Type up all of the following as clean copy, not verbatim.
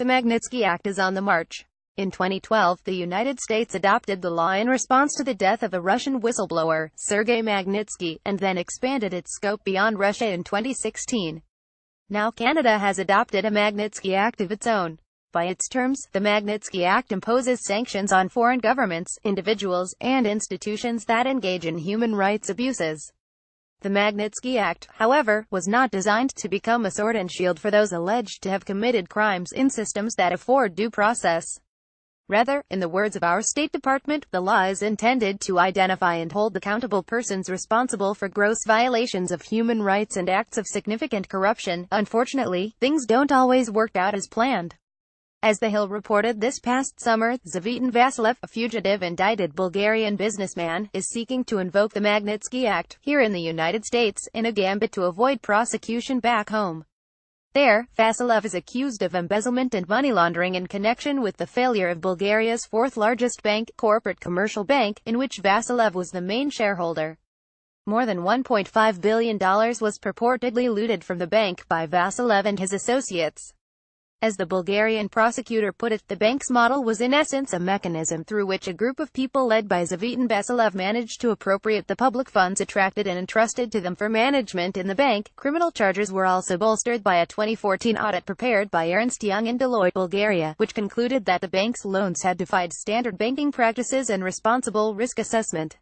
The Magnitsky Act is on the march. In 2012, the United States adopted the law in response to the death of a Russian whistleblower, Sergei Magnitsky, and then expanded its scope beyond Russia in 2016. Now Canada has adopted a Magnitsky Act of its own. By its terms, the Magnitsky Act imposes sanctions on foreign governments, individuals, and institutions that engage in human rights abuses. The Magnitsky Act, however, was not designed to become a sword and shield for those alleged to have committed crimes in systems that afford due process. Rather, in the words of our State Department, the law is intended to identify and hold accountable persons responsible for gross violations of human rights and acts of significant corruption. Unfortunately, things don't always work out as planned. As The Hill reported this past summer, Zvitan Vasilev, a fugitive indicted Bulgarian businessman, is seeking to invoke the Magnitsky Act, here in the United States, in a gambit to avoid prosecution back home. There, Vasilev is accused of embezzlement and money laundering in connection with the failure of Bulgaria's fourth-largest bank, Corporate Commercial Bank, in which Vasilev was the main shareholder. More than $1.5 billion was purportedly looted from the bank by Vasilev and his associates. As the Bulgarian prosecutor put it, the bank's model was in essence a mechanism through which a group of people led by Zvitan Vasilev managed to appropriate the public funds attracted and entrusted to them for management in the bank. Criminal charges were also bolstered by a 2014 audit prepared by Ernst Young and Deloitte Bulgaria, which concluded that the bank's loans had defied standard banking practices and responsible risk assessment.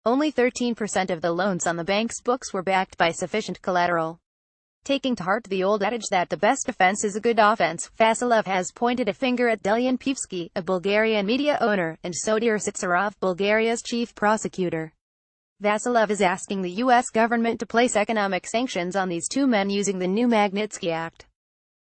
Only 13% of the loans on the bank's books were backed by sufficient collateral. Taking to heart the old adage that the best defense is a good offense, Vasilev has pointed a finger at Delian Pivsky, a Bulgarian media owner, and Sodir Sitsarov, Bulgaria's chief prosecutor. Vasilev is asking the U.S. government to place economic sanctions on these two men using the new Magnitsky Act.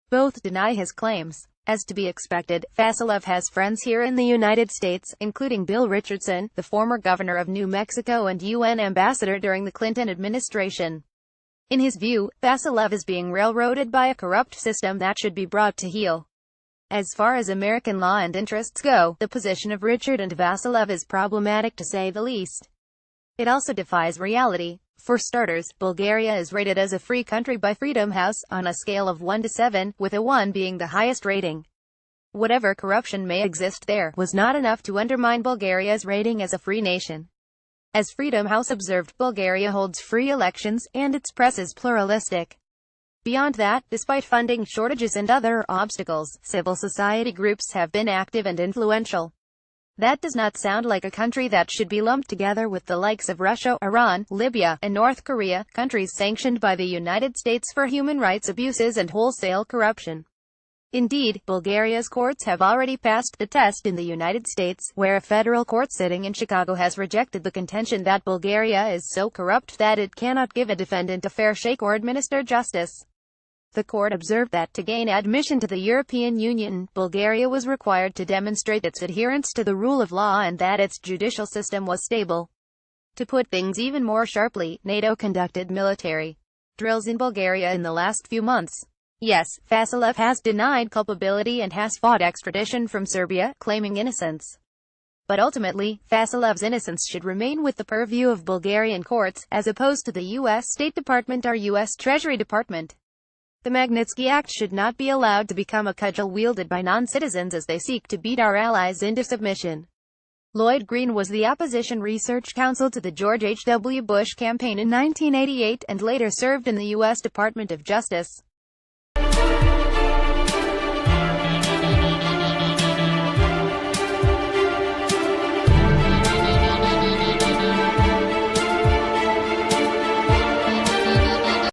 Both deny his claims. As to be expected, Vasilev has friends here in the United States, including Bill Richardson, the former governor of New Mexico and UN ambassador during the Clinton administration. In his view, Vasilev is being railroaded by a corrupt system that should be brought to heel. As far as American law and interests go, the position of Richard and Vasilev is problematic to say the least. It also defies reality. For starters, Bulgaria is rated as a free country by Freedom House, on a scale of 1 to 7, with a 1 being the highest rating. Whatever corruption may exist there, was not enough to undermine Bulgaria's rating as a free nation. As Freedom House observed, Bulgaria holds free elections, and its press is pluralistic. Beyond that, despite funding shortages and other obstacles, civil society groups have been active and influential. That does not sound like a country that should be lumped together with the likes of Russia, Iran, Libya, and North Korea, countries sanctioned by the United States for human rights abuses and wholesale corruption. Indeed, Bulgaria's courts have already passed the test in the United States, where a federal court sitting in Chicago has rejected the contention that Bulgaria is so corrupt that it cannot give a defendant a fair shake or administer justice. The court observed that to gain admission to the European Union, Bulgaria was required to demonstrate its adherence to the rule of law and that its judicial system was stable. To put things even more sharply, NATO conducted military drills in Bulgaria in the last few months. Yes, Vasilev has denied culpability and has fought extradition from Serbia, claiming innocence. But ultimately, Vasilev's innocence should remain with the purview of Bulgarian courts, as opposed to the U.S. State Department or U.S. Treasury Department. The Magnitsky Act should not be allowed to become a cudgel wielded by non-citizens as they seek to beat our allies into submission. Lloyd Green was the opposition research counsel to the George H. W. Bush campaign in 1988 and later served in the U.S. Department of Justice.